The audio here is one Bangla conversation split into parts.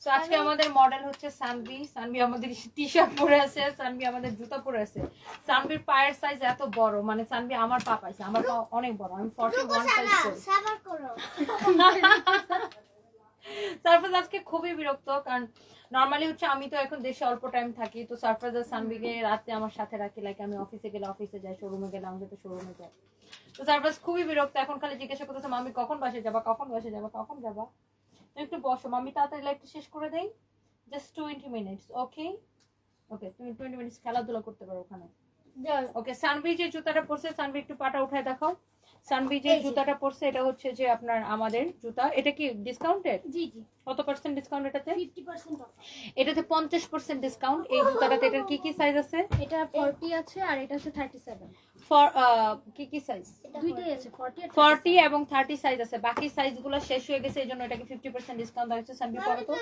সো আজকে আমাদের মডেল হচ্ছে সানভি। সানভি আমাদের টি-শার্ট পরে আছে, সানভি আমাদের জুতা পরে আছে। সানভির পায়ের সাইজ এত বড়, মানে সানভি আমার পা পাইছে, আমার পা অনেক বড়, আমি 41 সাইজ করি। সারফরাজ আজকে খুবই বিরক্ত, কারণ নরমালি হচ্ছে আমি তো এখন দেশে অল্প টাইম থাকি, তো সারফরাজ আর সানভিকে রাতে আমার সাথে রাখি, লাইক আমি অফিসে গেলে অফিসে যাই, শোরুমে গেলে আমি তো শোরুমে যাই। তো সারফরাজ খুবই বিরক্ত, এখন খালি জিজ্ঞাসা করতেছে মামি কখন বাসে যাবা, কখন বাসে যাবা, কখন যাবা। একটু বসো মামি, তাড়াতাড়ি লাইভটা শেষ করে দেই, জাস্ট 20 মিনিটস। ওকে ওকে, তুমি 20 মিনিটস খেলাধুলা করতে পারো ওখানে। ওকে, সানভি যে জুতাটা পরছে, সানভি একটু পাটা উঠায় দেখাও। সানভি যে জুতাটা পরছে এটা হচ্ছে যে আপনার আমাদের জুতা, এটা কি ডিসকাউন্টেড? জি জি। কত পার্সেন্ট ডিসকাউন্ট এটাতে? 50% অফ। এটাতে 50% ডিসকাউন্ট। এই জুতাটাতে এটার কি কি সাইজ আছে? এটা 40 আছে আর এটা আছে 37। ফর কি কি সাইজ? দুইটাই আছে, 40 এবং 30 সাইজ আছে। বাকি সাইজগুলো শেষ হয়ে গেছে, এইজন্য এটাকে 50% ডিসকাউন্ট দেওয়া হচ্ছে। সানভি পরো তো।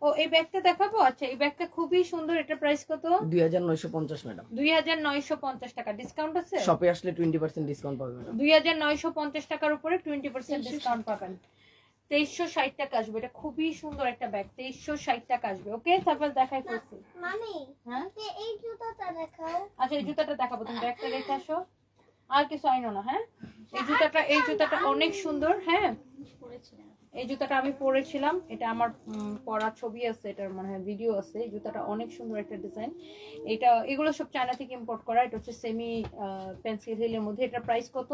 ও এই ব্যাগটা দেখাবো। আচ্ছা, এই ব্যাগটা খুবই সুন্দর। এটা প্রাইস কত? 2950 ম্যাডাম। 2950 টাকা। ডিসকাউন্ট আছে? শপে আসলে 20% ডিসকাউন্ট পাবেন ম্যাডাম। 2950 টাকার উপরে 20% ডিসকাউন্ট পাবেন। 2360 টাকা আসবে। এটা খুবই সুন্দর একটা ব্যাগ, 2360 টাকা আসবে। ওকে, তারপর দেখাই ফেলছি। মামি হ্যাঁ এই জুতাটা দেখাও। আচ্ছা, এই জুতাটা দেখাবো, তুমি ব্যাগটা রেখে আসো, আর কিছু আইনো না। হ্যাঁ, এই জুতাটা অনেক সুন্দর। হ্যাঁ, এই জুতাটা আমি পরেছিলাম, এটা আমার পরা ছবি আছে, এটার মানে ভিডিও আছে। এই জুতাটা অনেক সুন্দর একটা ডিজাইন। এগুলো সব চায়না থেকে ইম্পোর্ট করা। এটা হচ্ছে সেমি পেন্সিল হিলের মধ্যে। এটার প্রাইস কত?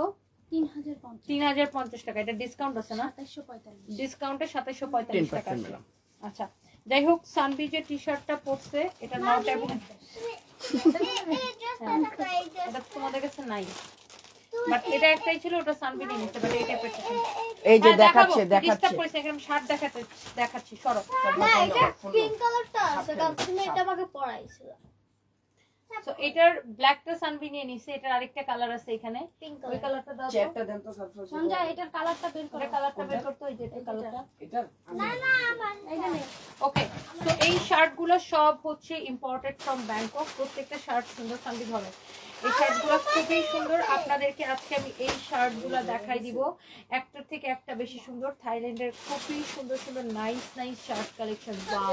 3050 টাকা। এটা ডিসকাউন্ট আছে না? 2745। ডিসকাউন্টে 2745 টাকা আছে। আচ্ছা, যাই হোক, সানভি যে টি-শার্টটা পরছে এটা নট এবং এটা তোমাদের কাছে নাই, বাট এটা একটাই ছিল, ওটা সানভি নিয়ে নিতে পারে। এটা পেটেছে, এই যে দেখাচ্ছে ডিস্টার্ব করেছে, এখানে শার্ট দেখাচ্ছি। সরো না, এটা পিঙ্ক কালারটা আছে, কারণ তুমি এটা আমাকে পরাইছিল। সো এটার ব্ল্যাকটা সানভি নিয়ে নিছে। এটার আরেকটা কালার আছে এখানে, ওই কালারটা দাও। চেকটা দেন তো সব সঞ্জয়, এটার কালারটা বের করো, কালারটা বের করতে। ওই যে এটা কালারটা, এটা না না এখানে। ওকে, সো এই শার্টগুলো সব হচ্ছে ইম্পোর্টেড ফ্রম ব্যাংকক। প্রত্যেকটা শার্ট সুন্দর। সানভি ধরে, এই শার্টগুলো খুবই সুন্দর। আপনাদেরকে আজকে আমি এই শার্টগুলো দেখাই দিব, একটার থেকে একটা বেশি সুন্দর। থাইল্যান্ডের খুবই সুন্দর সুন্দর nice shirt collection. Wow,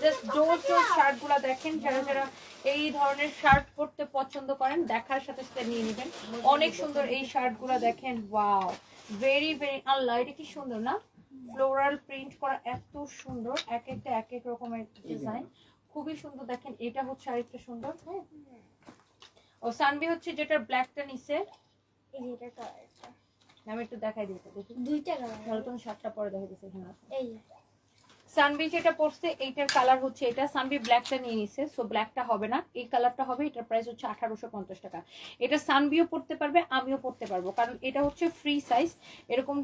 just জোর শার্টগুলো দেখেন। যারা যারা এই ধরনের শার্ট পরতে পছন্দ করেন, দেখার সাথে সাথে নিয়ে নেবেন। অনেক সুন্দর এই শার্টগুলো দেখেন। ওয়াও, ভেরি ভেরি, আল্লাহ এটা কি সুন্দর না, ফ্লোরাল প্রিন্ট করা, এত সুন্দর। এক একটা এক এক রকমের ডিজাইন, খুবই সুন্দর। দেখেন এটা হচ্ছে আরেকটা সুন্দর। হ্যাঁ, ও সানভি হচ্ছে যেটা ব্ল্যাকটা নিছে, এই যে এটা কালারটা আমি একটু দেখাই দিতে দেখি। দুইটা কালার, তাহলে তুমি শার্টটা পরে দেখাই দিতে। এখানে এই সানভি যেটা পরছে এইটার কালার হচ্ছে এটা। সানভি ব্ল্যাকটা নিয়ে নিছে, সো ব্ল্যাকটা হবে না, এই কালারটা হবে। এটার প্রাইস হচ্ছে 1850 টাকা। এটা সানভিও পরতে পারবে, আমিও পরতে পারবো, কারণ এটা হচ্ছে ফ্রি সাইজ। এরকম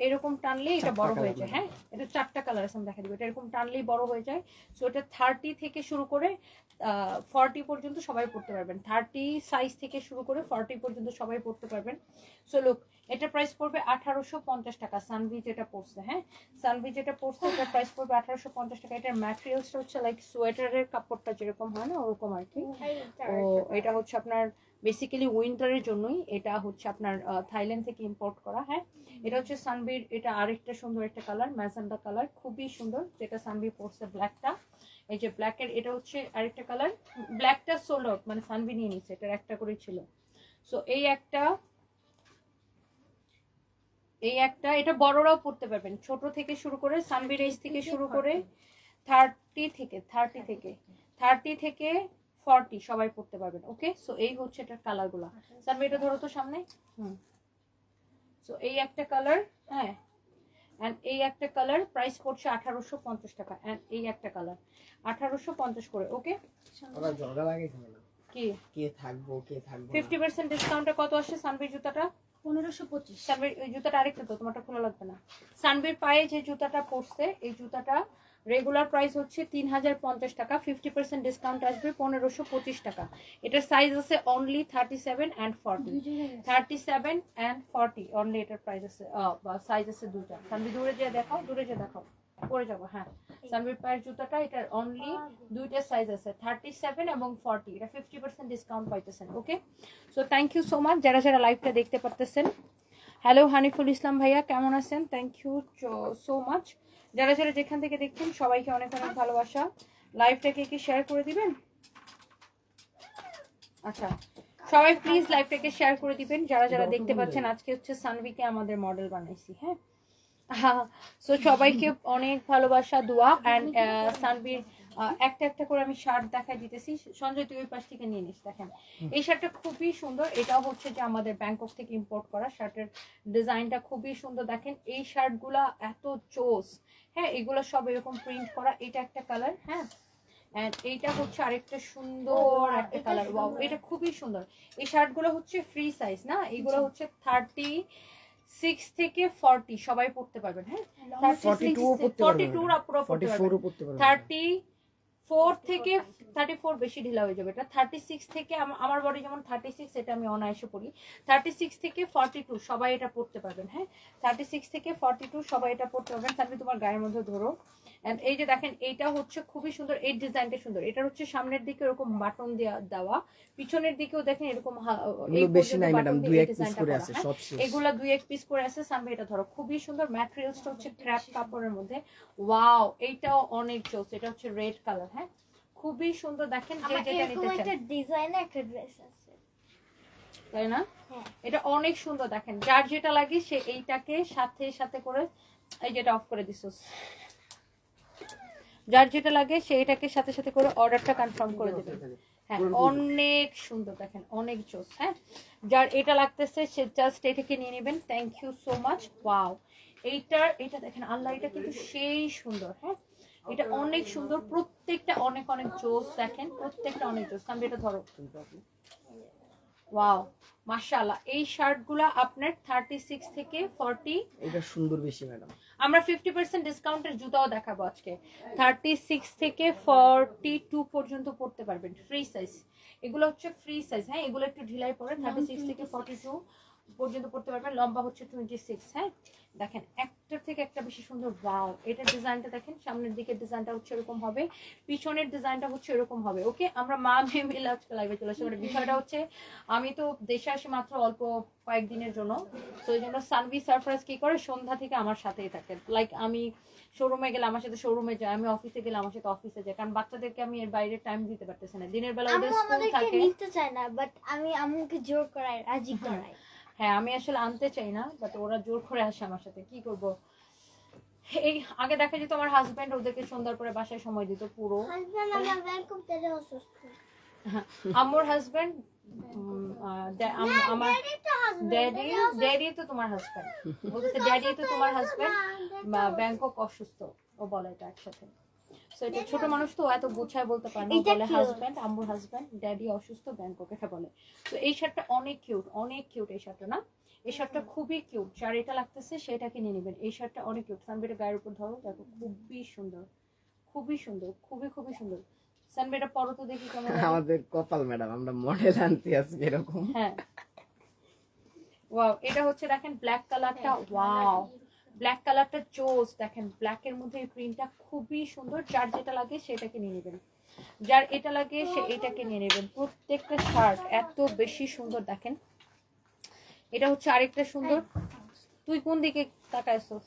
এরকম টানলে এটা বড় হয়ে যায়। হ্যাঁ, এটা 4টা কালার আছে, আমি দেখা দিব। এটা এরকম টানলেই বড় হয়ে যায়। সো এটা 30 থেকে শুরু করে 40 পর্যন্ত সবাই পড়তে পারবেন। 30 সাইজ থেকে শুরু করে 40 পর্যন্ত সবাই পড়তে পারবেন। সো লুক, এটা প্রাইস পড়বে 1850 টাকা। সানভি যেটা পড়ছে, হ্যাঁ, সানভি যেটা পড়ছে এটার প্রাইস পড়বে 1850 টাকা। এটার ম্যাটেরিয়ালসটা হচ্ছে লাইক সোয়েটারের কাপড়টা যেরকম হয় না, ওরকম আর কি। তো এটা হচ্ছে আপনার বেসিক্যালি উইন্টারের জন্যই। এটা হচ্ছে আপনার থাইল্যান্ড থেকে ইম্পোর্ট করা। হ্যাঁ, এটা হচ্ছে সানভির। এটা আরেকটা সুন্দর একটা কালার, ম্যাজেন্ডা কালার, খুবই সুন্দর। যেটা সানভি পরছে ব্ল্যাকটা, এই যে ব্ল্যাকের, এটা হচ্ছে আরেকটা কালার। ব্ল্যাকটা সোল্ড আউট, মানে সানভি নিয়ে নিছে, এটার একটা করে ছিল। সো এই একটা, এটা বড়রাও পড়তে পারবেন, ছোট থেকে শুরু করে সানভি রেঞ্জ থেকে শুরু করে 30 থেকে 40 সবাই পড়তে পারবেন। ওকে, সো এই হচ্ছে এটার কালারগুলো। সানভি এটা ধরো তো সামনে। সো এই একটা কালার, হ্যাঁ, এন্ড এই একটা কালার প্রাইস পড়ছে 1850 টাকা। এন্ড এই একটা কালার 1850 করে। ওকে, ওরা জগা লাগে কি কে থাকবো 50% ডিসকাউন্টে কত আসছে সানভির জুতাটা? 1525। সানভির এই জুতাটা আরেকটা তো, তোমারটা খোলা লাগবে না। সানভির পায়ে যে জুতাটা পড়ছে, এই জুতাটা রেগুলার প্রাইস হচ্ছে 3050 টাকা। 50% ডিসকাউন্ট আসবে 1525 টাকা। এটার সাইজ আছে অনলি 37 and 40। 37 and 40 অনলি এটার প্রাইস আছে, সাইজ আছে দুটো। সানভি দূরে যে দেখাও, পরে যাবো। হ্যাঁ, সানভির পায়ের জুতাটা, এটার অনলি দুইটা সাইজ আছে, 37 এবং 40। এটা 50% ডিসকাউন্ট পাইতেছেন। Okay, so thank you so much যারা যারা লাইভটা দেখতে পারতেছেন। হ্যালো হানিফুল ইসলাম ভাইয়া, কেমন আছেন? Thank you so much. যারা যারা যেখান থেকে দেখছেন সবাইকে অনেক অনেক ভালোবাসা। লাইভটাকে কি শেয়ার করে দিবেন? আচ্ছা, সবাই প্লিজ লাইভটাকে শেয়ার করে দিবেন যারা যারা দেখতে পাচ্ছেন। আজকে হচ্ছে সানভিকে আমাদের মডেল বানাইছি, হ্যাঁ। সো সবাইকে অনেক ভালোবাসা, দোয়া। অ্যান্ড সানভির একটা একটা করে আমি শার্ট দেখাই দিতেছি। সঞ্জয় তুই ওই পাশ থেকে নিয়ে নিস। দেখেন এই শার্টটা খুবই সুন্দর। এটাও হচ্ছে যে আমাদের ব্যাংকক থেকে ইম্পোর্ট করা। শার্টের ডিজাইনটা খুবই সুন্দর। দেখেন এই শার্টগুলা এত চোস, হ্যাঁ। এগুলো সব এরকম প্রিন্ট করা। এটা একটা কালার, হ্যাঁ। এন্ড এইটা হচ্ছে আরেকটা সুন্দর একটা কালার। ওয়াও, এটা খুবই সুন্দর। এই শার্টগুলো হচ্ছে ফ্রি সাইজ না, এগুলো হচ্ছে 36 থেকে 40 সবাই পড়তে পারবেন, হ্যাঁ। 42 আপুরা পড়তে পারবেন। 34 থেকে 34 বেশি ঢিলা হয়ে যাবে। এটা 36 থেকে আমার বডি যেমন 36, এটা আমি অনায়াসে পড়ি। 36 থেকে 42 সবাই এটা পড়তে পারবেন, হ্যাঁ। 36 থেকে 42 সবাই এটা পড়তে পারবেন। তাহলে তোমার গায়ের মধ্যে ধরো। এন্ড এই যে দেখেন এইটা হচ্ছে খুবই সুন্দর। এই ডিজাইনটা সুন্দর। এটা হচ্ছে সামনের দিকে এরকম বাটন দেওয়া, পিছনের দিকেও দেখেন এরকম এই বেশি নাই ম্যাডাম, 2-1 পিস করে আছে সব শেষ। এগুলা 2-1 পিস করে আছে। সামনে এটা ধরো খুবই সুন্দর। ম্যাটেরিয়ালসটা হচ্ছে ক্র্যাপ কাপড়ের মধ্যে। ওয়াও, এইটাও অনেক জোস। এটা হচ্ছে রেড কালার, হ্যাঁ, খুবই সুন্দর। দেখেন যে যেটা নিতে চান। একটা ডিজাইনে একটা ড্রেস আছে, তাই না? এটা অনেক সুন্দর। দেখেন যার যেটা লাগে সে এইটাকে সাথে সাথে করে, এই যেটা অফ করে দিছস, যার যেটা লাগে সে এটাকে সাথে সাথে করে অর্ডারটা কনফার্ম করে দেবে। হ্যাঁ, অনেক সুন্দর। দেখেন অনেক জোস, হ্যাঁ। যার এটা লাগতেছে সে জাস্ট এটাকে নিয়ে নেবেন। Thank you so much. Wow, এটা দেখেন আল্লাহ, এটা কিন্তু সেই সুন্দর, হ্যাঁ। এটা অনেক সুন্দর। প্রত্যেকটা অনেক অনেক জোস। দেখেন প্রত্যেকটা অনেক জোস। আমি এটা ধরো। ওয়াও, মাশাআল্লাহ। এই শার্টগুলো আপনার 36 থেকে 40। এটা সুন্দর বেশি ম্যাডাম। আমরা 50% ডিসকাউন্টের জুতাও দেখাবো আজকে। 36 থেকে 42 পর্যন্ত পড়তে পারবেন, ফ্রি সাইজ। এগুলো হচ্ছে ফ্রি সাইজ, হ্যাঁ। এগুলো একটু ঢিলাই পড়ে। 36 থেকে 42 পর্যন্ত পড়তে পারবেন। লম্বা হচ্ছে 26, হ্যাঁ। দেখেন একটার থেকে একটা বেশি সুন্দর। ওয়াও, এটা ডিজাইনটা দেখেন। সামনের দিকের ডিজাইনটা হচ্ছে এরকম হবে, পিছনের ডিজাইনটা হচ্ছে এরকম হবে। ওকে, আমরা মা মেয়ে মিলে আজকে লাইভে চলে আসি। বিষয়টা হচ্ছে আমি তো দেশে আসি মাত্র অল্প কয়েকদিনের জন্য। তো এই জন্য সানভি সারপ্রাইজ কি করে, সন্ধ্যা থেকে আমার সাথেই থাকে। লাইক আমি শোরুমে গেলে আমার সাথে শোরুমে যায়, আমি অফিসে গেলে আমার সাথে অফিসে যায়। কারণ বাচ্চাদেরকে আমি এর বাইরে টাইম দিতে পারতেছি না। দিনের বেলা ওদের স্কুল থাকে। নিতে চাই না, বাট আমি আম্মুকে জোর করাই, রাজি করাই। হ্যাঁ, আমি আসলে আনতে চাই না, বাট ওরা জোর করে আসে আমার সাথে। কি করব, এই আগে দেখা যেত আমার হাজবেন্ড ওদেরকে সন্ধ্যার পরে বাসায় সময় দিত পুরো। আম্মুর হাজবেন্ড, আমার ড্যাডি তো তোমার হাজবেন্ড বলতে, ড্যাডি তো তোমার হাজবেন্ড ব্যাংকক অসুস্থ, ও বলে এটা একসাথে। সো এটা ছোট মানুষ তো এত বুঝায় বলতে পারে না, বলে হাজবেন্ড, আম্মুর হাজবেন্ড, ড্যাডি অসুস্থ ব্যাংকক, এটা বলে। তো এই শার্টটা অনেক কিউট, অনেক কিউট এই শার্টটা না। এই শার্টটা খুবই কিউট। যার এটা লাগতেছে সেটাকে নিয়ে নেবেন। এই শার্টটা অনেক কিউট। সানবিটা গায়ের উপর ধরো, দেখো খুবই সুন্দর, খুবই সুন্দর, খুবই খুবই সুন্দর। সানবিটা পরো তো দেখি কেমন। আমাদের কপাল ম্যাডাম, আমরা মডেল আনতে আজকে এরকম। হ্যাঁ, ওয়াও, এটা হচ্ছে দেখেন ব্ল্যাক কালারটা। ওয়াও, ব্ল্যাক কালারটা জোস। দেখেন ব্ল্যাকের মধ্যে এই প্রিন্টটা খুবই সুন্দর। যার যেটা লাগে সেটাকে নিয়ে নেবেন, যার এটা লাগে সে এটাকে নিয়ে নেবেন। প্রত্যেকটা শার্ট এত বেশি সুন্দর। দেখেন এটা হচ্ছে আরেকটা সুন্দর। তুই কোন দিকে তাকাইছস?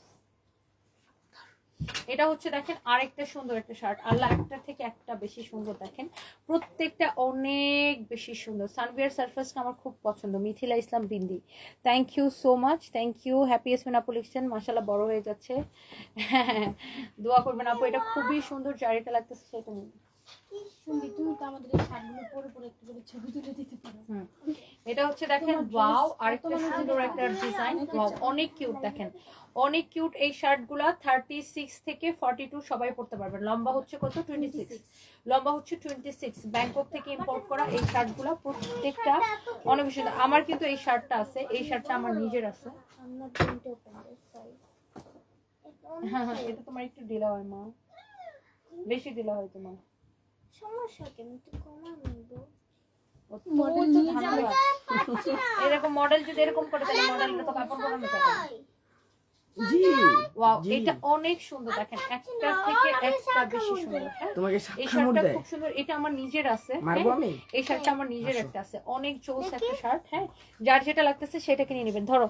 এটা হচ্ছে দেখেন আরেকটা সুন্দর একটা শার্ট। আল্লাহ, একটা থেকে একটা বেশি সুন্দর। দেখেন প্রত্যেকটা অনেক বেশি সুন্দর। সানভিয়ার সারফেসটা আমার খুব পছন্দ। Mithila Islam Bindi, thank you so much. Thank you. Happy এসমেন আপু লিখছেন, মাশাআল্লাহ বড় হয়ে যাচ্ছে। দোয়া করবেন আপু, এটা খুবই সুন্দর। যার এটা লাগতেছে সেটা নিন। তুমি তো আমাদের এই শার্টগুলো পরে পরে একটু করে ছবি তুলে দিতে পারো। এটা হচ্ছে দেখেন ওয়াও, আরেকটা সুন্দর একটা ডিজাইন। ওয়াও, অনেক কিউট। দেখেন অনেক কিউট এই শার্টগুলা। 36 থেকে 42 সবাই পড়তে পারবেন। লম্বা হচ্ছে কত? 26। লম্বা হচ্ছে 26। ব্যাংকক থেকে ইম্পোর্ট করা এই শার্টগুলা প্রত্যেকটা অনেক বেশি। আমার কিন্তু এই শার্টটা আছে, এই শার্টটা আমার নিজের আছে। হ্যাঁ হ্যাঁ, এটা তোমার একটু ঢিলা হয় মা, বেশি ঢিলা হয় তোমার। সমস্যা কেন, তুই কমা নিব। এরকম মডেল যদি এরকম করে তাহলে মডেলটা তো কাপড় পরানো যাবে। জি ওয়াও, এটা অনেক সুন্দর। দেখেন একটা থেকে একটা বেশি সুন্দর। হ্যাঁ, তোমাকে এই শার্টটা খুব সুন্দর। এটা আমার নিজের আছে, মারবো আমি। এই শার্টটা আমার নিজের একটা আছে। অনেক চোস একটা শার্ট। হ্যাঁ, যার যেটা লাগতেছে সেটাকে নিয়ে নেবেন। ধরো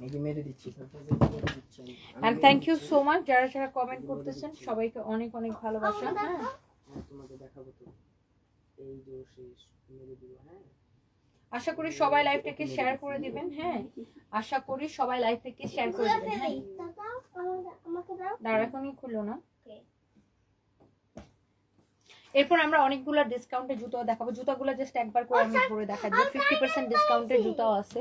এই যে মেরে দিচ্ছি সারপ্রাইজ মেরে দিচ্ছি and thank you so much যারা যারা কমেন্ট করতেছেন সবাইকে অনেক অনেক ভালোবাসা। হ্যাঁ তোমাকে দেখাবো তো এই যে শেষ মেরে দিব। হ্যাঁ আশা করি সবাই লাইভটাকে শেয়ার করে দিবেন। হ্যাঁ আশা করি সবাই লাইভটাকে শেয়ার করে দিবেন। হ্যাঁ দাঁড়া এখনই খুললো না। এরপর আমরা অনেকগুলো ডিসকাউন্টে জুতো দেখাবো। জুতাগুলো জাস্ট একবার করে আমি ঘুরে দেখাই দিই। 50% ডিসকাউন্টে জুতাও আছে,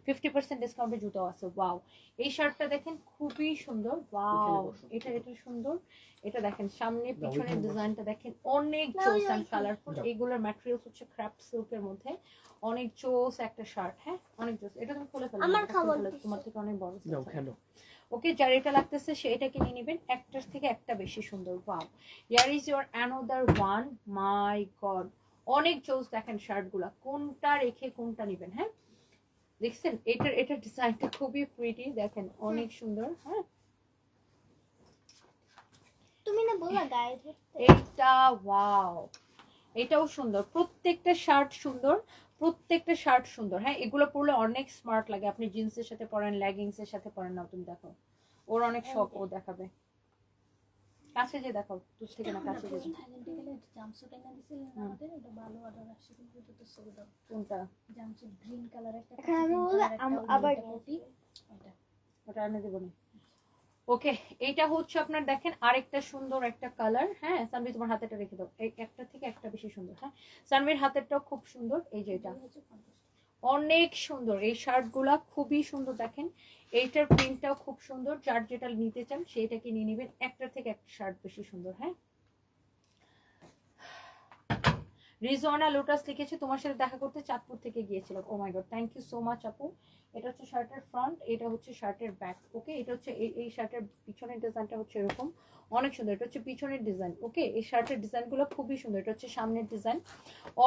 50% ডিসকাউন্টে জুতাও আছে। ওয়াও এই শার্টটা দেখেন খুবই সুন্দর। ওয়াও এটা সুন্দর। এটা দেখেন সামনে পিছনের ডিজাইনটা দেখেন অনেক জোস এন্ড কালারফুল। এইগুলোর ম্যাটেরিয়ালস হচ্ছে ক্রাফট সিল্কের মধ্যে অনেক জোস একটা শার্ট। হ্যাঁ অনেক জোস। এটা তুমি খুলে ফেলো, তোমার থেকে অনেক বড়। যাও খেলো। ওকে যার এটা লাগতেছে সে এটা কিনে নেবেন, একটার থেকে একটা বেশি সুন্দর। Wow here is your another one. My god অনেক জোস দেখেন শার্টগুলা, কোনটা রেখে কোনটা নেবেন। হ্যাঁ দেখছেন এটার ডিজাইনটা খুবই প্রিটি দেখেন অনেক সুন্দর। হ্যাঁ তুমি না বললা গায়ে এইটা ওয়াও এটাও সুন্দর। প্রত্যেকটা শার্ট সুন্দর, প্রত্যেকটা শার্ট সুন্দর। হ্যাঁ এগুলো পরলে অনেক স্মার্ট লাগে। আপনি জিন্সের সাথে পরেন, লেগিংস এর সাথে পরেন না। তুমি দেখো ওর অনেক শখ, ও দেখাবে। কাছে যে দেখাও, তুই থেকে না কাছে যে। থাইল্যান্ডে গেলে জাম্পস্যুট এনে দিছিল না আমাদের, এটা ভালো অর্ডার আসছে কিন্তু এটা তো ছবি দাও। কোনটা? জাম্পস্যুট গ্রিন কালার একটা। আমি আবার কোটি এটা ওটা এনে দেব না। ওকে এইটা হচ্ছে আপনার দেখেন আরেকটা সুন্দর একটা কালার। হ্যাঁ সানভি তোমার হাতেটা রেখে দাও, এই একটা থেকে একটা বেশি সুন্দর। হ্যাঁ সানভির হাতেরটাও খুব সুন্দর। এই যে এটা অনেক সুন্দর, এই শার্টগুলা খুবই সুন্দর দেখেন। এইটার প্রিন্টটাও খুব সুন্দর। যার যেটা নিতে চান সেইটাকে নিয়ে নেবেন, একটার থেকে একটা শার্ট বেশি সুন্দর। হ্যাঁ রিজওয়ানা লোটাস লিখেছে তোমার সাথে দেখা করতে চাঁদপুর থেকে গিয়েছিল। Oh my god thank you so much আপু। এটা হচ্ছে শার্টের ফ্রন্ট, এটা হচ্ছে শার্টের ব্যাক। ওকে এটা হচ্ছে এই শার্টের পিছনের ডিজাইনটা হচ্ছে এরকম অনেক সুন্দর। এটা হচ্ছে পিছনের ডিজাইন। ওকে এই শার্টের ডিজাইনগুলো খুবই সুন্দর। এটা হচ্ছে সামনের ডিজাইন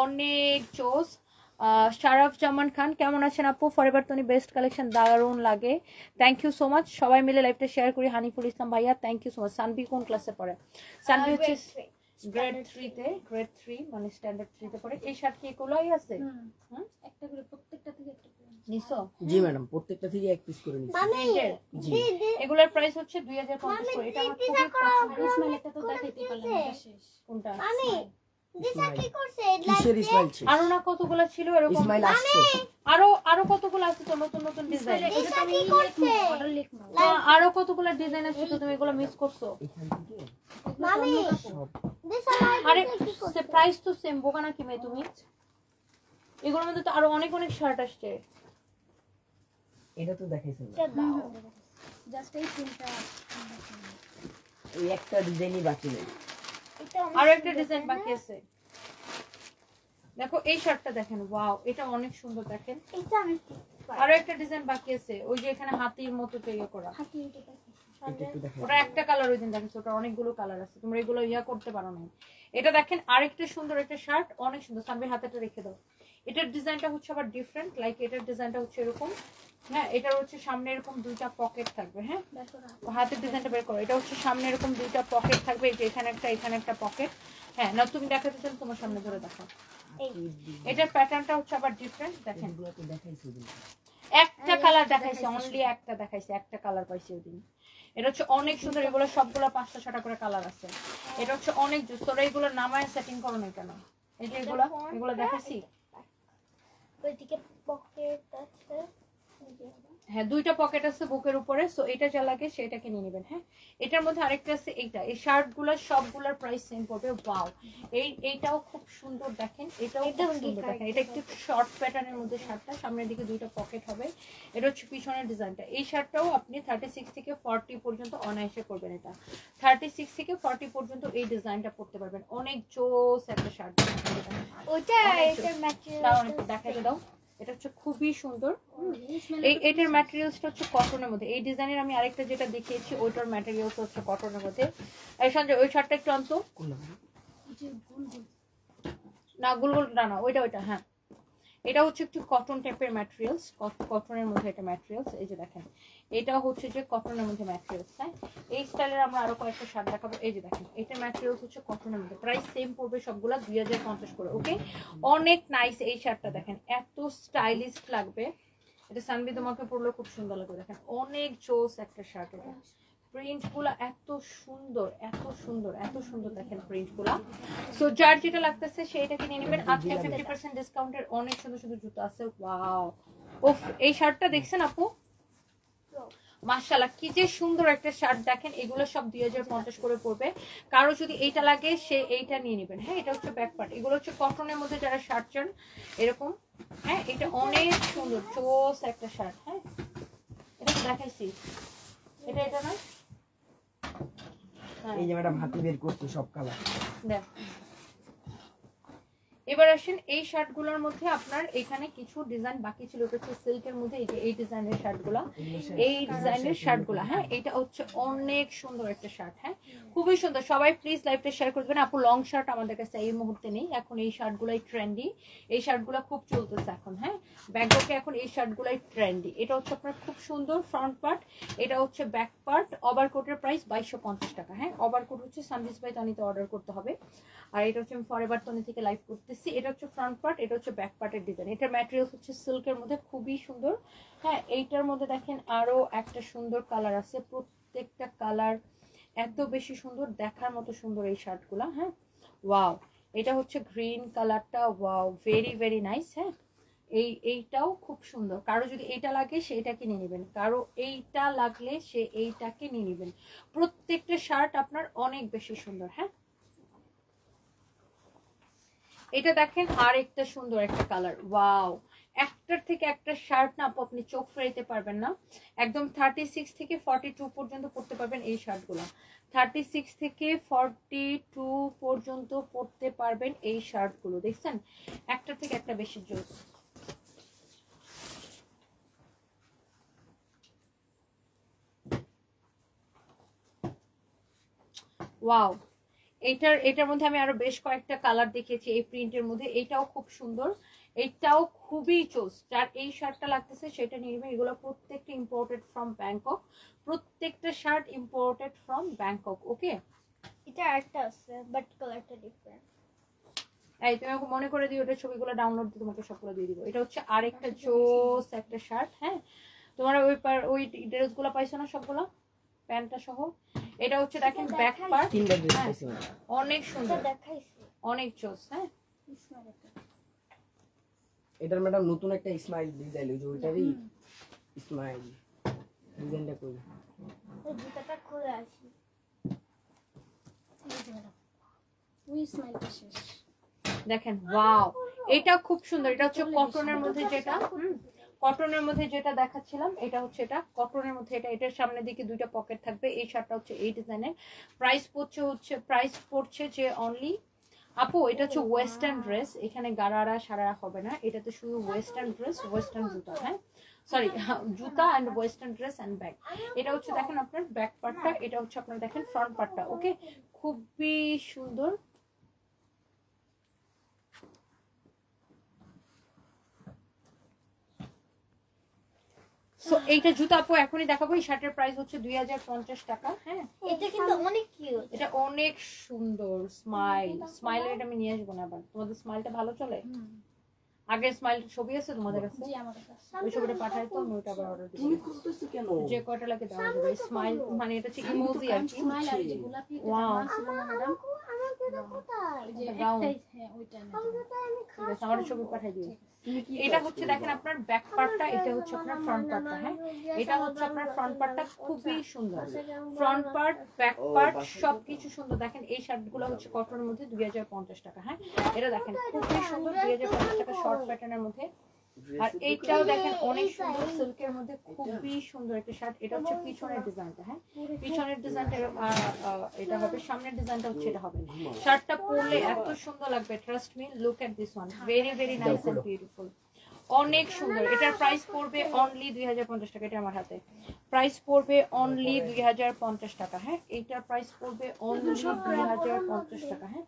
অনেক জোস। শারাফ জামান খান কেমন আছেন আপু? ফরএভার টনি বেস্ট কালেকশন দারুণ লাগে। Thank you so much. সবাই মিলে লাইভটা শেয়ার করি। হানিফুল ইসলাম ভাইয়া thank you so much. Sanvi কোন ক্লাসে পড়ে? সানভি হচ্ছে গ্রেড 3 তে, গ্রেড 3 মানে স্ট্যান্ডার্ড 3 তে পড়ে। এই শার্ট কি এগুলোই আছে? একটা করে প্রত্যেকটা থেকে একটা করে নিছো? জি ম্যাডাম প্রত্যেকটা থেকে এক পিস করে নিচ্ছি। জি এগুলোর প্রাইস হচ্ছে 2050 করে। এটা আমার খুবই পছন্দের। ইসমাইল একটা তো দেখাইতে পারলাম না, এটা শেষ। কোনটা? কিসের ইসমাইল ছিল? আরো না কতগুলো ছিল এরকম? ইসমাইল আসছে। আরো কতগুলো আছে তো নতুন নতুন ডিজাইন। এটা তো আমি অর্ডার লিখবো। আরো কতগুলো ডিজাইন আছে তো তুমি এগুলো মিস করছো। এখান থেকে আরে প্রাইস তো সেম, বোকা নাকি মেয়ে তুমি? এগুলোর মধ্যে তো আরো অনেক অনেক শার্ট আসছে। এটা তো দেখাইছেন জাস্ট এই তিনটা এই একটা ডিজাইনই বাকি নেই। আরো একটা ডিজাইন বাকি আছে। দেখো এই শার্টটা দেখেন, ওয়াও এটা অনেক সুন্দর দেখেন। আরো একটা ডিজাইন বাকি আছে, ওই যে এখানে হাতির মতো তৈরি করা। এটা একটু দেখাই। ওটা একটা কালার ওই দিন দেখেছো, ওটা অনেকগুলো কালার আছে, তোমরা এগুলো ইয়া করতে পারো না। এটা দেখেন আরেকটা সুন্দর একটা শার্ট, অনেক সুন্দর। সামনের হাতেটা রেখে দাও। এটার ডিজাইনটা হচ্ছে আবার ডিফারেন্ট, লাইক এটার ডিজাইনটা হচ্ছে এরকম। হ্যাঁ এটার হচ্ছে সামনে এরকম দুইটা পকেট থাকবে। হ্যাঁ হাতের ডিজাইনটা বের করো। এটা হচ্ছে সামনে এরকম দুইটা পকেট থাকবে, এই যে এখানে একটা পকেট। হ্যাঁ না তুমি দেখাতে চাও তোমার সামনে ধরে দেখো। এটার প্যাটার্নটা হচ্ছে আবার ডিফারেন্ট দেখেন। এগুলো তো দেখাইছি দিন। একটা কালার দেখাইছে, অনলি একটা দেখাইছে, একটা কালার পাইছি ওদিন। এটা হচ্ছে অনেক সুন্দর। এগুলো সবগুলো 5টা 6টা করে কালার আছে। এটা হচ্ছে অনেক জোস। তোরা এগুলো নামায় সেটিং করো না কেন? এই যে এগুলো দেখাইছি। ওইদিকে পকেট আছে। হ্যাঁ দুইটা পকেট আছে বুকের উপরে। সো এটা যা লাগে সেটাকে নিয়ে নেবেন। হ্যাঁ এটার মধ্যে আরেকটা আছে এইটা। এই শার্টগুলো সবগুলোর প্রাইস সেম পড়বে। ওয়াও এইটাও খুব সুন্দর দেখেন। এটাও খুব সুন্দর দেখেন। এটা একটু শর্ট প্যাটার্নের মধ্যে শার্টটা, সামনের দিকে দুইটা পকেট হবে। এটা হচ্ছে পিছনের ডিজাইনটা। এই শার্টটাও আপনি 36 থেকে 40 পর্যন্ত অনায়াসে করবেন। এটা 36 থেকে 40 পর্যন্ত এই ডিজাইনটা পড়তে পারবেন। অনেক জোস একটা শার্ট। ওটা এটা ম্যাটেরিয়াল দাও একটু দেখাতে দাও। এটা হচ্ছে খুবই সুন্দর। এটার ম্যাটেরিয়ালসটা হচ্ছে কটনের মধ্যে। এই ডিজাইনের আমি আরেকটা যেটা দেখিয়েছি ওইটার ম্যাটেরিয়ালস হচ্ছে কটনের মধ্যে। এই সঞ্জয় ওই শার্টটা একটু আনতো না, গুলগুল না ওইটা। হ্যাঁ এটা হচ্ছে একটু কটন টাইপের ম্যাটেরিয়ালস, কটনের মধ্যে এটা ম্যাটেরিয়ালস। এই যে দেখেন এটা হচ্ছে যে কটনের মধ্যে ম্যাটেরিয়ালস। হ্যাঁ এই স্টাইলের আমরা আরো কয়েকটা শার্ট দেখাবো। এই যে দেখেন এটা ম্যাটেরিয়ালস হচ্ছে কটনের মধ্যে। প্রাইস সেম পড়বে সবগুলা 2050 করে। ওকে অনেক নাইস এই শার্টটা দেখেন, এত স্টাইলিশ লাগবে। এটা সানবি তোমাকে পরলে খুব সুন্দর লাগবে। দেখেন অনেক জোস একটা শার্ট, এটা প্রিন্ট গুলা এত সুন্দর এত সুন্দর এত সুন্দর, দেখেন প্রিন্ট গুলা। সো যার যেটা লাগতেছে সেইটা কিনে নেবেন। আজকে 50% ডিসকাউন্টের অনেক সুন্দর সুন্দর জুতো আছে। ওয়াও, ওফ, এই শার্টটা দেখছেন আপু? মাশাআল্লাহ, কি যে সুন্দর একটা শার্ট। দেখেন এগুলো সব 2050 করে পড়বে। কারো যদি এইটা লাগে সে এইটা নিয়ে নেবেন। হ্যাঁ, এটা হচ্ছে ব্যাক পার্ট। এগুলো হচ্ছে কটনের মধ্যে যারা শার্ট চান এরকম। হ্যাঁ, এটা অনেক সুন্দর চোস একটা শার্ট। হ্যাঁ, এটা তো দেখাইছি, এটা এটা না। এই যে ম্যাডাম হাতে বের করছি সব কালার। দেখ, এবার আসেন এই শার্টগুলোর মধ্যে আপনার এখানে কিছু ডিজাইন বাকি ছিল, এটা হচ্ছে সিল্কের মধ্যে। এই যে এই ডিজাইনের শার্টগুলো, এই ডিজাইনের শার্টগুলো, হ্যাঁ, এটা হচ্ছে অনেক সুন্দর একটা শার্ট। হ্যাঁ, খুবই সুন্দর। সবাই প্লিজ লাইভটা শেয়ার করে দেবেন। আপু লং শার্ট আমাদের কাছে এই মুহূর্তে নেই, এখন এই শার্টগুলাই ট্রেন্ডি, এই শার্টগুলো খুব চলতেছে এখন। হ্যাঁ, ব্যাককে এখন এই শার্টগুলাই ট্রেন্ডি। এটা হচ্ছে আপনার খুব সুন্দর ফ্রন্ট পার্ট, এটা হচ্ছে ব্যাক পার্ট। ওভারকোটের প্রাইস 2250 টাকা। হ্যাঁ, ওভারকোট হচ্ছে সানভিস বাই তনিতে অর্ডার করতে হবে। আর এটা হচ্ছে আমি ফরএভার তনি থেকে লাইভ করতেছি। এটা হচ্ছে ফ্রন্ট পার্ট, এটা হচ্ছে ব্যাক পার্টের ডিজাইন। এটার ম্যাটেরিয়ালস হচ্ছে সিল্কের মধ্যে, খুবই সুন্দর। হ্যাঁ, এইটার মধ্যে দেখেন আরো একটা সুন্দর কালার আছে, প্রত্যেকটা কালার এত বেশি সুন্দর, দেখার মতো সুন্দর এই শার্টগুলা। হ্যাঁ, ওয়াও, এটা হচ্ছে গ্রিন কালারটা, ওয়াও, ভেরি ভেরি নাইস। হ্যাঁ, এইটাও খুব সুন্দর। কারো যদি এইটা লাগে সে এটা কিনে নেবেন, কারো এইটা লাগলে সে এইটাকে নিয়ে নেবেন। প্রত্যেকটা শার্ট আপনার অনেক বেশি সুন্দর। হ্যাঁ, এটা দেখেন আর একটা সুন্দর একটা কালার, ওয়াও, একটার থেকে একটা শার্ট না আপনি চোখ ফেরাইতে পারবেন না। একদম 36 থেকে 42 পর্যন্ত পড়তে পারবেন এই শার্টগুলো। 36 থেকে 42 পর্যন্ত পড়তে পারবেন এই শার্টগুলো। দেখছেন একটার থেকে একটা বেশি জোস। ওয়াও, এটার মধ্যে আমি আরো বেশ কয়েকটা কালার দেখিয়েছি এই প্রিন্টের মধ্যে। এটাও খুব সুন্দর, এটাও খুবই চোস। যার এই শার্টটা লাগতেছে সেটা নিয়ে নেবেন। এগুলো প্রত্যেকটা ইম্পোর্টেড ফ্রম ব্যাংকক, প্রত্যেকটা শার্ট ইম্পোর্টেড ফ্রম ব্যাংকক। ওকে, এটা একটা আছে বাট কালারটা ডিফারেন্ট। এই তুমি আমাকে মনে করে দিও, ওটা ছবিগুলো ডাউনলোড দিয়ে তোমাকে সবগুলো দিয়ে দিব। এটা হচ্ছে আরেকটা জোস একটা শার্ট। হ্যাঁ, তোমার ওই ড্রেসগুলো পাইছো না সবগুলো, প্যান্টটা সহ। এটা হচ্ছে দেখেন ব্যাক পার্ট, তিনটা ড্রেস পাইছি অনেক সুন্দর, দেখাইছি অনেক জোস। হ্যাঁ, এটার ম্যাডাম নতুন একটা স্মাইল ডিজাইন, ওই যে ওইটারই স্মাইল ডিজাইনটা কই। ওই জুতাটা খুলে আসি। ওই স্মাইলটা শেষ। দেখেন ওয়াও, এটা খুব সুন্দর। এটা হচ্ছে কটনের মধ্যে যেটা কটনের মধ্যে যেটা দেখাচ্ছিলাম, এটা হচ্ছে এটা কটনের মধ্যে। এটার সামনের দিকে দুইটা পকেট থাকবে। এই শার্টটা হচ্ছে এই ডিজাইনের। প্রাইস পড়ছে যে অনলি, আপু এটা হচ্ছে ওয়েস্টার্ন ড্রেস, এখানে গারারা সারারা হবে না, এটাতে শুধু ওয়েস্টার্ন ড্রেস, ওয়েস্টার্ন জুতা। হ্যাঁ, সরি, জুতা and western dress and bag. এটা হচ্ছে দেখেন আপনার ব্যাক পার্টটা, এটা হচ্ছে আপনার দেখেন ফ্রন্ট পার্টটা। ওকে, খুবই সুন্দর। সো এইটা জুতা আপু এখনই দেখাবো। এই শার্টের প্রাইস হচ্ছে 2050 টাকা। হ্যাঁ, এটা কিন্তু অনেক কিউট। এটা অনেক সুন্দর। স্মাইলের এটা আমি নিয়ে আসবো না আবার। তোমাদের স্মাইলটা ভালো চলে? আগের স্মাইলটা ছবি আছে তোমাদের কাছে? জি আমার কাছে আছে। ওই ছবিটা পাঠাই তো, আমি ওটা আবার অর্ডার দিই। তুমি খুঁজতেছো কেন? যে কয়টা লাগে দেওয়া যাবে। স্মাইল মানে এটা হচ্ছে ইমোজি আর কি। স্মাইল আর এই যে গোলাপি এটা Wow. জামা ছিল না ম্যাডাম? আমার জুতা কোথায়? ওই যে এটা gown। একটাই, হ্যাঁ ওইটা না। আমার জুতা আমি ঠিক আছে, আমার ছবি পাঠাই দিও। তুমি কি এটা হচ্ছে দেখেন আপনার ব্যাক পার্টটা, এটা হচ্ছে আপনার ফ্রন্ট পার্টটা। হ্যাঁ, এটা হচ্ছে আপনার ফ্রন্ট পার্টটা, খুবই সুন্দর। ফ্রন্ট পার্ট, ব্যাক পার্ট সবকিছু সুন্দর। দেখেন এই শার্টগুলো হচ্ছে কটনের মধ্যে 2050 টাকা। হ্যাঁ, এটা দেখেন খুবই সুন্দর, 2050 টাকা শর্ট প্যাটার্নের মধ্যে। আর এইটাও দেখেন অনেক সুন্দর, সিল্কের মধ্যে খুবই সুন্দর একটা শার্ট। এটা হচ্ছে পিছনের ডিজাইনটা। হ্যাঁ, পিছনের ডিজাইনটা এটা হবে, সামনের ডিজাইনটা হচ্ছে এটা হবে। শার্টটা পরলে এত সুন্দর লাগবে, trust me, look at this one, very very nice and beautiful, অনেক সুন্দর। এটার প্রাইস পড়বে অনলি 2050 টাকা। এটা আমার হাতে প্রাইস পড়বে অনলি 2050 টাকা। হ্যাঁ, এইটার প্রাইস পড়বে অনলি 2050 টাকা। হ্যাঁ,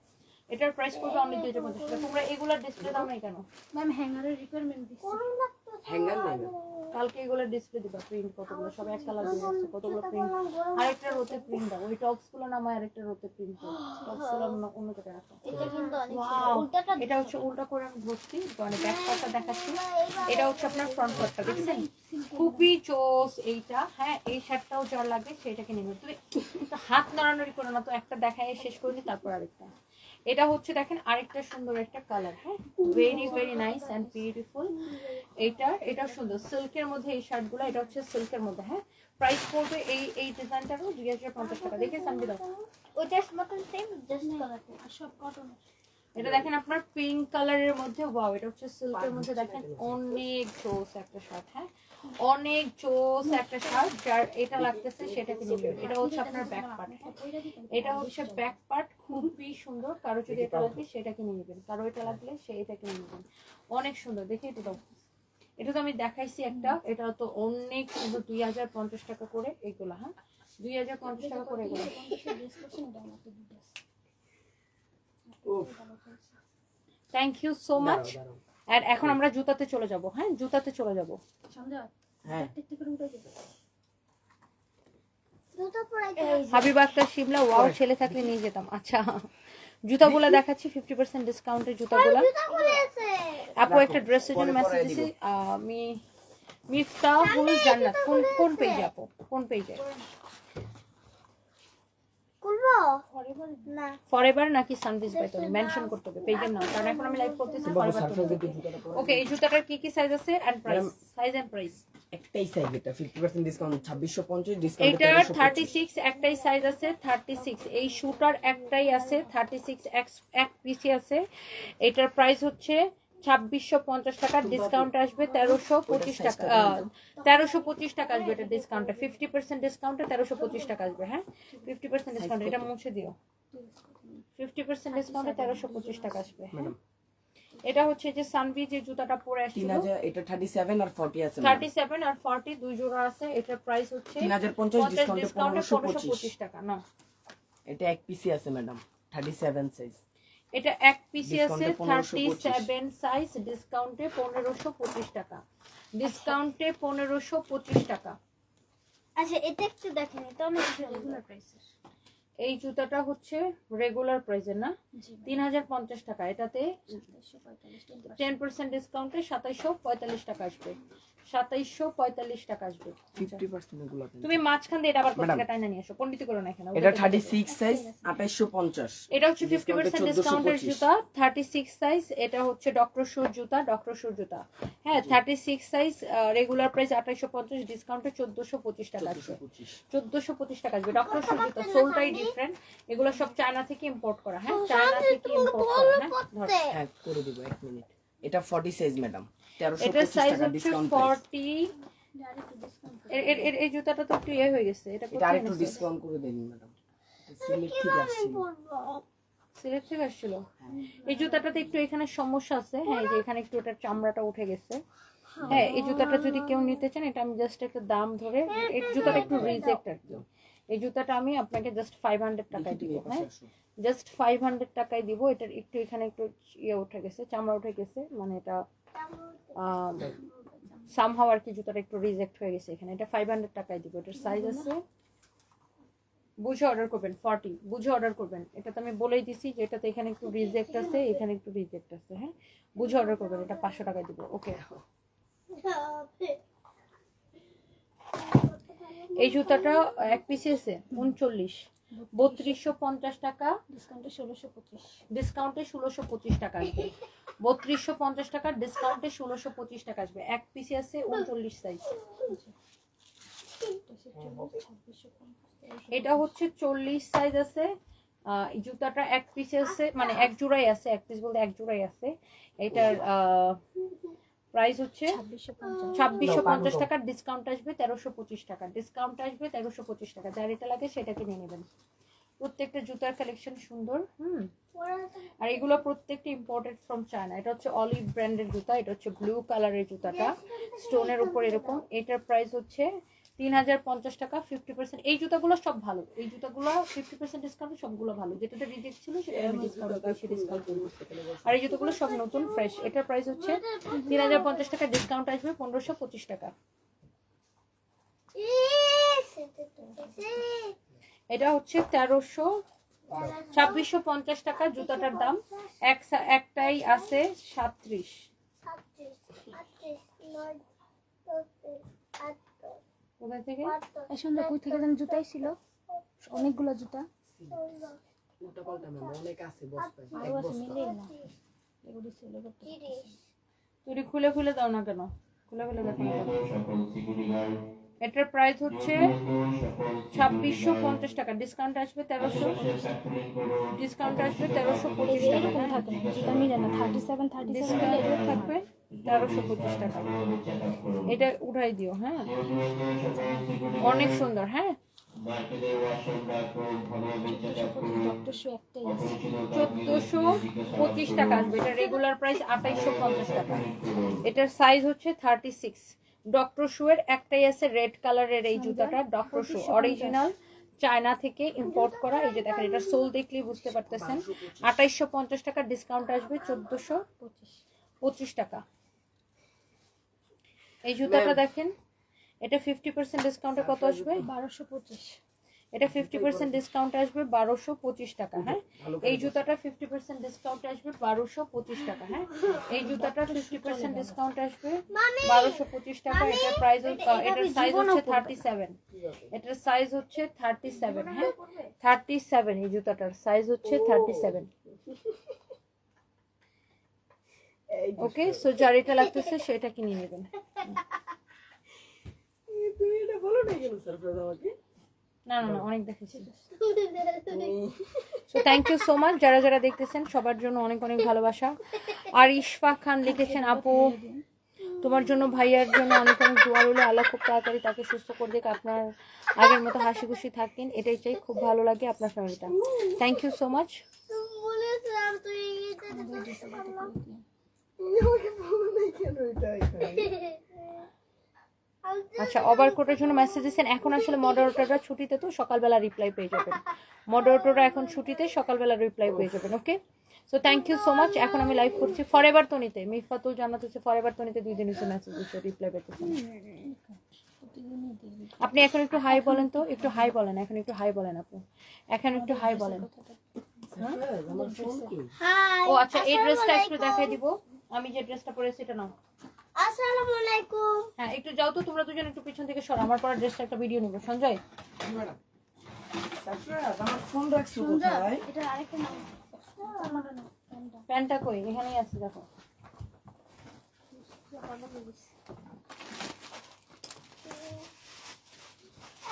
এটার প্রাইস পড়বে অনলি 2050 টাকা। তোমরা এগুলা ডিসপ্লে দাও না কেন? ম্যাম হ্যাঙ্গারের রিকোয়ারমেন্ট দিচ্ছি। হ্যাঙ্গার নেই না। কালকে এগুলো ডিসপ্লে দিবা প্রিন্ট কতগুলো সব এক কালার দিয়ে আছে কতগুলো প্রিন্ট আরেকটা রোতে প্রিন্ট দাও ওই টপস গুলো নামায় আরেকটা রোতে প্রিন্ট দাও টপস গুলো অন্য কেটে রাখো এটা কিন্তু অনেক Wow, উল্টাটা এটা হচ্ছে উল্টা করে আমি ধরছি মানে ব্যাক পার্টটা দেখাচ্ছি এটা হচ্ছে আপনার ফ্রন্ট পার্টটা দেখছেন খুবই জোস এইটা হ্যাঁ এই শার্টটাও যার লাগে সেটাকে নিবে তুমি তো হাত নড়ানড়ি করে না তো একটা দেখায় শেষ করে নি তারপর আরেকটা এটা হচ্ছে দেখেন আরেকটা সুন্দর একটা কালার হ্যাঁ very very nice and beautiful এটা সুন্দর সিল্কের মধ্যে এই শার্টগুলো এটা হচ্ছে সিল্কের মধ্যে হ্যাঁ প্রাইস পড়বে এই ডিজাইনটারও 2050 টাকা দেখে সামনে দাও ওইটার মতন সেম জাস্ট কালারটা আর সব কটন এটা দেখেন আপনার পিঙ্ক কালারের মধ্যে ওয়াও এটা হচ্ছে সিল্কের মধ্যে দেখেন অনেক জোস একটা শার্ট হ্যাঁ অনেক জোস একটা শার্ট যার এটা লাগতেছে সেটাকে নিবেন এটা হচ্ছে আপনার ব্যাক পার্ট এটা হচ্ছে ব্যাক পার্ট খুবই সুন্দর কারো যদি এটা লাগে সেটাকে নিয়ে নেবেন কারো এটা লাগলে সেটাকে নিয়ে নেবেন অনেক সুন্দর দেখে এটা দাও এটা তো আমি দেখাইছি একটা এটা তো অনেক সুন্দর 2050 টাকা করে এগুলা হ্যাঁ 2050 টাকা করে এগুলো থ্যাংক ইউ সো মাচ আর এখন আমরা জুতাতে চলে যাব হ্যাঁ জুতাতে চলে যাব হ্যাঁ দুটো পরাই হাবিবা আক্তার শিমলা ওয়াও ছেলে থাকলে নিয়ে যেতাম আচ্ছা জুতাগুলো দেখাচ্ছি 50% ডিসকাউন্টের জুতাগুলো খুলেছে আপু একটা ড্রেসের জন্য মেসেজ দিছি আমি মিফতাহুল জান্নাত কোন পেজে আপু কোন পেজে খুলবো না ফরএভার নাকি সানভিজ বাই তুমি মেনশন করতে হবে পেজের নাম কারণ এখন আমি লাইভ করতেছি বাবু ফরএভার সারপ্রাইজ দিতে জুতাটা পরে ওকে এই জুতাটার কি সাইজ আছে and price size and price একটাই সাইজ এটা 50% ডিসকাউন্ট 2650 ডিসকাউন্ট এটার 36 একটাই সাইজ আছে 36 এই শুটার একটাই আছে 36 এক পিসি আছে এটার প্রাইস হচ্ছে 2650 টাকা ডিসকাউন্ট আসবে 1325 টাকা 1325 টাকা আসবে এটা ডিসকাউন্টে 50% ডিসকাউন্টে 1325 টাকা আসবে হ্যাঁ 50% ডিসকাউন্ট এটা মুছে দিও 50% ডিসকাউন্টে 1325 টাকা আসবে হ্যাঁ এটা হচ্ছে যে সানভি যে জুতাটা পরে আসছিল 3000 এটা 37 আর 40 আছে 37 আর 40 দুই জোড়া আছে এটার প্রাইস হচ্ছে 3050 ডিসকাউন্টে ডিসকাউন্টে 1525 1525 টাকা না এটা এক পিসি আছে ম্যাডাম 37 সাইজ এটা এক পিসি আছে 37 সাইজ ডিসকাউন্টে 1525 টাকা ডিসকাউন্টে 1525 টাকা আচ্ছা এটা একটু দেখেন এটা অনেক রেগুলার প্রাইসের এই জুতাটা হচ্ছে রেগুলার প্রাইসের না 3050 টাকা এটাতে 10% ডিসকাউন্টে 2745 টাকা আসবে 2745 টাকা আসবে 50% এগুলো তুমি মাঝখান দিয়ে এটা আবার কোথা থেকে টাইনা নিয়ে আসো পণ্ডিত করো না এখানে এটা 36 সাইজ 2850 এটা হচ্ছে 50% ডিসকাউন্টের জুতা 36 সাইজ এটা হচ্ছে ডক্টর শুর জুতা হ্যাঁ 36 সাইজ রেগুলার প্রাইস 2850 ডিসকাউন্টে 1425 টাকা আসবে 1425 টাকা আসবে ডক্টর শুর জুতা সোলটাই ডিফারেন্ট এগুলো সব চায়না থেকে ইম্পোর্ট করা হ্যাঁ চায়না থেকে ইম্পোর্ট করা হ্যাঁ ধর হ্যাঁ করে দেব 1 মিনিট এটা 40 সাইজ ম্যাডাম এটা 1325 সাইজ টাকা হচ্ছে ডিসকাউন্ট 40 এই জুতাটা তো একটু হয়ে গেছে এটা এটা আরেকটু ডিসকাউন্ট করে দেন ম্যাডাম সিলেক্ট থেকে আসছে সিলেক্ট থেকে আসছিল এই জুতাটাতে একটু এখানে সমস্যা আছে হ্যাঁ যে এখানে একটু ওটার চামড়াটা উঠে গেছে হ্যাঁ এই জুতাটা যদি কেউ নিতে চান এটা আমি জাস্ট একটা দাম ধরে এই জুতাটা একটু রিজেক্ট আর কি এই জুতাটা আমি আপনাকে জাস্ট 500 টাকায় দিব হ্যাঁ জাস্ট 500 টাকায় দিব এটার একটু এখানে একটু ইয়ে উঠে গেছে চামড়া উঠে গেছে মানে এটা সামহাউ আর কি জুতাটা একটু রিজেক্ট হয়ে গেছে এখানে এটা 500 টাকায় দিব এটার সাইজ আছে বুঝে অর্ডার করবেন 40 বুঝে অর্ডার করবেন এটা তো আমি বলেই দিছি যে এটাতে এখানে একটু রিজেক্ট আছে এখানে একটু রিজেক্ট আছে হ্যাঁ বুঝে অর্ডার করবেন এটা 500 টাকায় দিব ওকে এই জুতাটা এক পিসে আছে 39 3250 টাকা ডিসকাউন্টে 1625 ডিসকাউন্টে 1625 টাকা আসবে 3250 টাকা ডিসকাউন্টে 1625 টাকা আসবে এক পিসে আছে 39 সাইজ এটা হচ্ছে 40 সাইজ আছে এই জুতাটা এক পিসে আছে মানে এক জোড়াই আছে এক পিস বলতে এক জোড়াই আছে এটার প্রাইস হচ্ছে 2650 টাকা ডিসকাউন্ট আসবে 1325 টাকা ডিসকাউন্ট আসবে 1325 টাকা যার এটা লাগে সেটাকে নিয়ে নেবেন প্রত্যেকটা জুতার কালেকশন সুন্দর আর এগুলো প্রত্যেকটা ইম্পোর্টেড ফ্রম চায়না এটা হচ্ছে অলিভ ব্র্যান্ডের জুতা এটা হচ্ছে ব্লু কালারের জুতাটা স্টোনের উপর এরকম এটার প্রাইস হচ্ছে 3050 টাকা 50%। এই জুতাগুলো সব ভালো, এই জুতাগুলো 50% ডিসকাউন্ট, সবগুলো ভালো। যেটাতে রিজেক্ট ছিল সেটা আমি ডিসকাউন্ট বেশি ডিসকাউন্ট করব। আর এই জুতাগুলো সব নতুন ফ্রেশ। এটার প্রাইস হচ্ছে 3050 টাকা, ডিসকাউন্ট আসবে 1525 টাকা। এটা হচ্ছে 2650 টাকা জুতাটার দাম। একটাই আছে 37। কোথা থেকে? এই সন্ধ্যা কই থেকে যেন জুতাই ছিল, অনেকগুলো জুতা উল্টা পাল্টা ম্যাম, অনেক আছে বস্তায়, এক আরো আছে, বস্তা। মিলেই না, এগুলো ছিল করতে। তুমি খুলে খুলে দাও না কেন? খুলে খুলে দেখো না কেন? এটার প্রাইস হচ্ছে 2650 টাকা, ডিসকাউন্ট আসবে 1300, ডিসকাউন্ট আসবে 1325 টাকা। এরকম থাকে না, জুতা মিলে না, 37 ডিসকাউন্ট থাকবে 1325 টাকা। এটা উঠাই দিও, হ্যাঁ অনেক সুন্দর। হ্যাঁ ডক্টর একটাই আছে। 1425 টাকা আসবে। এটা রেগুলার প্রাইস 2850 টাকা। এটার সাইজ হচ্ছে 36। ডক্টর শু এর একটাই আছে রেড কালারের এই জুতাটা, ডক্টর শু অরিজিনাল চায়না থেকে ইম্পোর্ট করা। এই যে দেখেন, এটা সোল দেখলেই বুঝতে পারতেছেন। 2850 টাকা, ডিসকাউন্ট আসবে 1425 টাকা। এই জুতাটা দেখেন, এটা 50% ডিসকাউন্টে কত আসবে? 1225। এটা 50% ডিসকাউন্ট আসবে 1225 টাকা। হ্যাঁ এই জুতাটা 50% ডিসকাউন্ট আসবে 1225 টাকা। হ্যাঁ এই জুতাটা 50% ডিসকাউন্ট আসবে 1225 টাকা। এটার প্রাইস, এটার সাইজ হচ্ছে 37। এটার সাইজ হচ্ছে 37। হ্যাঁ 37, এই জুতাটার সাইজ হচ্ছে 37। ওকে, সো যার এটা লাগতেছে সেটা কিনে নেবেন। তুমি এটা বলো না কেন সারপ্রাইজ আমাকে? না না না, অনেক দেখেছি। So thank you so much যারা যারা দেখতেছেন, সবার জন্য অনেক অনেক ভালোবাসা। আর ইশফাক খান লিখেছেন, আপু তোমার জন্য ভাইয়ার জন্য অনেক অনেক দোয়া রইল, আল্লাহ খুব তাড়াতাড়ি তাকে সুস্থ করে দিক, আপনার আগের মতো হাসি খুশি থাকেন, এটাই চাই। খুব ভালো লাগে আপনার ফ্যামিলিটা। Thank you so much. আচ্ছা, ওভারকোটের জন্য মেসেজ দিয়েছেন। এখন আসলে মডারেটররা ছুটিতে, তো সকালবেলা রিপ্লাই পেয়ে যাবেন। মডারেটররা এখন ছুটিতে, সকালবেলা রিপ্লাই পেয়ে যাবেন। Okay, so thank you so much. এখন আমি লাইভ করছি ফরএভার তনিতে। মিফাতুল জান্নাত হচ্ছে ফরএভার তনিতে 2 দিন হচ্ছে মেসেজ দিচ্ছে, রিপ্লাই পেতেছেন। আপনি এখন একটু হাই বলেন তো, একটু হাই বলেন, এখন একটু হাই বলেন আপু, এখন একটু হাই বলেন। সারপ্রাইজ আমার ফোন কই? ও আচ্ছা, এই ড্রেসটা একটু দেখাই দিব। আমি যে ড্রেসটা পরেছি এটা নাও। আসসালামু আলাইকুম। হ্যাঁ একটু যাও তো তোমরা দুজন, একটু পিছন থেকে সরো, আমার পরা ড্রেসটা একটা ভিডিও নেব। সঞ্জয় ম্যাডাম সারপ্রাইজ আমার ফোন রাখছো কোথায়? এটা আরেকটা নাম, আমারও না, প্যান্টটা প্যান্টটা কই? এখানেই আছে, দেখো।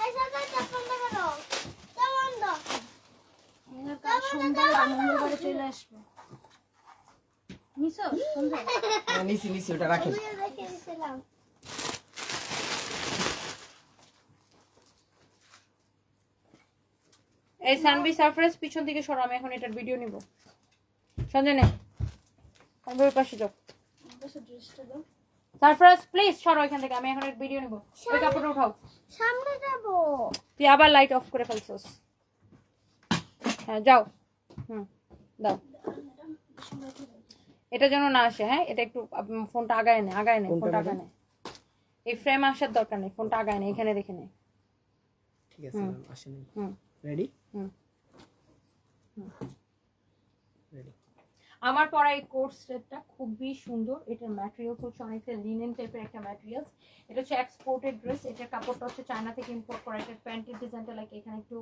এই সাথে চাপন করো। চাপন দাও। আমার কাল সন্ধ্যায় মঙ্গলবারে চলে আসবো। নিছো সন্ধ্যা? হ্যাঁ, নিছি নিছি, ওটা রাখেন। আমি রেখে দিয়েছিলাম। এই সানবি সারপ্রাইজ পিছন থেকে সরো, আমি এখন এটার ভিডিও নিব। সঞ্জয় নে, আমার পাশে যাও। বসে ড্রেসটা দাও। সারপ্রাইজ প্লিজ সরো এখান থেকে, আমি এখন এর ভিডিও নিব। ওই কাপড়টা উঠাও। সামনে যাব। তুই আবার লাইট অফ করে ফেলছস। হ্যাঁ যাও, দাও। এটা যেন না আসে। হ্যাঁ এটা একটু ফোনটা আগায় নে, আগায় নে, ফোনটা আগায় নে। এই ফ্রেম আসার দরকার নেই, ফোনটা আগায় নে, এখানে রেখে নে। ঠিক আছে ম্যাম, আসেন। রেডি? রেডি। আমার পরা এই কোট সেটটা খুবই সুন্দর। এটার ম্যাটেরিয়াল হচ্ছে অনেকটা লিনেন টাইপের একটা ম্যাটেরিয়ালস। এটা হচ্ছে এক্সপোর্টেড ড্রেস। এটার কাপড়টা হচ্ছে চায়না থেকে ইম্পোর্ট করা। এটার প্যান্টের ডিজাইনটা লাইক এখানে একটু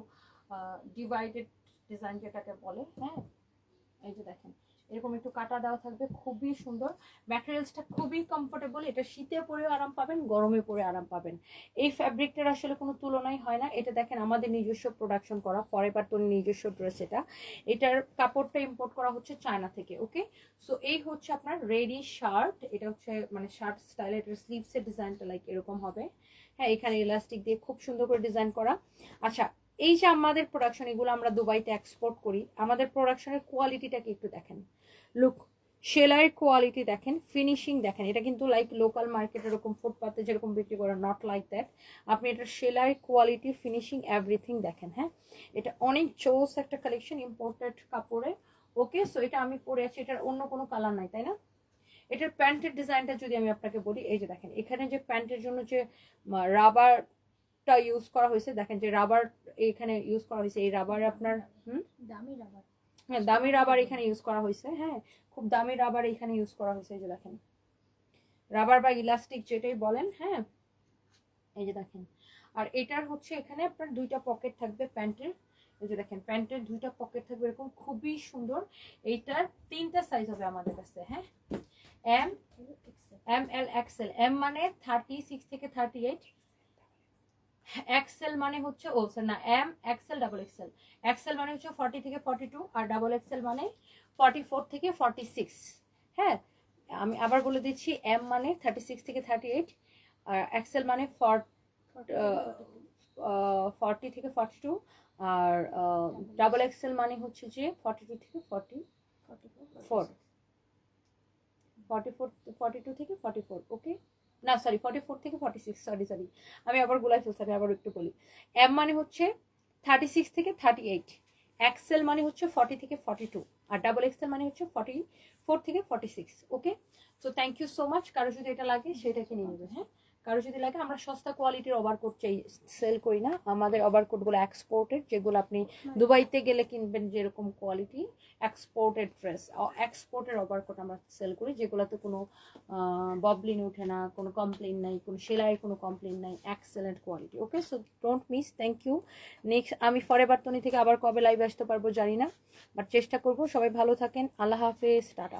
ডিভাইডেড ডিজাইন যেটাকে বলে। হ্যাঁ এই যে দেখেন, এরকম একটু কাটা দেওয়া থাকবে, খুবই সুন্দর। ম্যাটেরিয়ালসটা খুবই কমফোর্টেবল। এটা শীতে পরেও আরাম পাবেন, গরমে পরে আরাম পাবেন। এই ফ্যাব্রিকটার আসলে কোনো তুলনাই হয় না। এটা দেখেন আমাদের নিজস্ব প্রোডাকশন করা, ফরএভার তনি নিজস্ব ড্রেস। এটার কাপড়টা ইম্পোর্ট করা হচ্ছে চায়না থেকে। ওকে, সো এই হচ্ছে আপনার রেডি শার্ট। এটা হচ্ছে মানে শার্ট স্টাইল। এটার স্লিভসের ডিজাইনটা লাইক এরকম হবে। হ্যাঁ এখানে ইলাস্টিক দিয়ে খুব সুন্দর করে ডিজাইন করা। আচ্ছা, এই যে আমাদের প্রোডাকশন, এগুলো আমরা দুবাইতে এক্সপোর্ট করি। আমাদের প্রোডাকশনের কোয়ালিটিটাকে একটু দেখেন। লুক, সেলাইয়ের কোয়ালিটি দেখেন, ফিনিশিং দেখেন, এটা কিন্তু লাইক লোকাল মার্কেট এরকম ফুটপাতে যেরকম বিক্রি করে, নট লাইক দ্যাট। আপনি এটা সেলাইয়ের কোয়ালিটি, ফিনিশিং, এভরিথিং দেখেন। হ্যাঁ, এটা অনেক জোস একটা কালেকশন, ইম্পোর্টেড কাপড়ে। ওকে, সো এটা আমি পরে আছি, এটার অন্য কোনো কালার নাই, তাই না? এটার প্যান্টের ডিজাইনটা যদি আমি আপনাকে বলি, এই যে দেখেন এখানে যে প্যান্টের জন্য যে রাবারটা ইউজ করা হয়েছে, দেখেন যে রাবার এখানে ইউজ করা হয়েছে, এই রাবার আপনার দামি রাবার। হ্যাঁ, দামি রাবার এখানে ইউজ করা হয়েছে। হ্যাঁ, খুব দামি রাবার এখানে ইউজ করা হয়েছে। এই যে দেখেন রাবার বা ইলাস্টিক যেটাই বলেন। হ্যাঁ, এই যে দেখেন, আর এটার হচ্ছে এখানে আপনার দুইটা পকেট থাকবে প্যান্টের। এই যে দেখেন প্যান্টের দুইটা পকেট থাকবে এরকম, খুবই সুন্দর। এইটার 3টা সাইজ হবে আমাদের কাছে। হ্যাঁ, এম, এল, এক্সেল। এম মানে 36 থেকে 38, এক্সেল মানে হচ্ছে না, M, XL, double XL. XL মানে হচ্ছে 40 থেকে 42, আর ডাবল এক্সেল মানে 44 থেকে 46। হ্যাঁ, আমি আবার বলে দিচ্ছি, এম মানে 36 থেকে 38, আর এক্সেল মানে 40 থেকে 42, আর ডাবল এক্সেল মানে হচ্ছে যে 42 থেকে 42 থেকে 44। ওকে, না সরি 44 থেকে 46, সরি আমি আবার গুলাই ফেলছি, আমি আবার একটু বলি। এম মানে হচ্ছে 36 থেকে 38, এক্সেল মানে হচ্ছে 40 থেকে 42, আর ডাবল এক্সেল মানে হচ্ছে 44 থেকে 46। Okay, so thank you so much. কারো যদি এটা লাগে সেটাকে নিয়ে নেবে। হ্যাঁ, কারো যদি লাগে, আমরা সস্তা কোয়ালিটির ওভারকোট সেল করি না, আমাদের ওভারকোটগুলো এক্সপোর্টেড, যেগুলো আপনি দুবাইতে গেলে কিনবেন যেরকম কোয়ালিটি, এক্সপোর্টেড ড্রেস, এক্সপোর্টের ওভারকোট আমরা সেল করি, যেগুলোতে কোনো ববলিন ওঠে না, কোনো কমপ্লেন নাই, কোনো সেলাইয়ের কোনো কমপ্লেন নাই, excellent quality. Okay, so don't miss. Thank you. Next আমি ফরএভার তনি থেকে আবার কবে লাইভ আসতে পারবো জানি না, বাট চেষ্টা করবো। সবাই ভালো থাকেন, আল্লাহ হাফেজ, টাটা।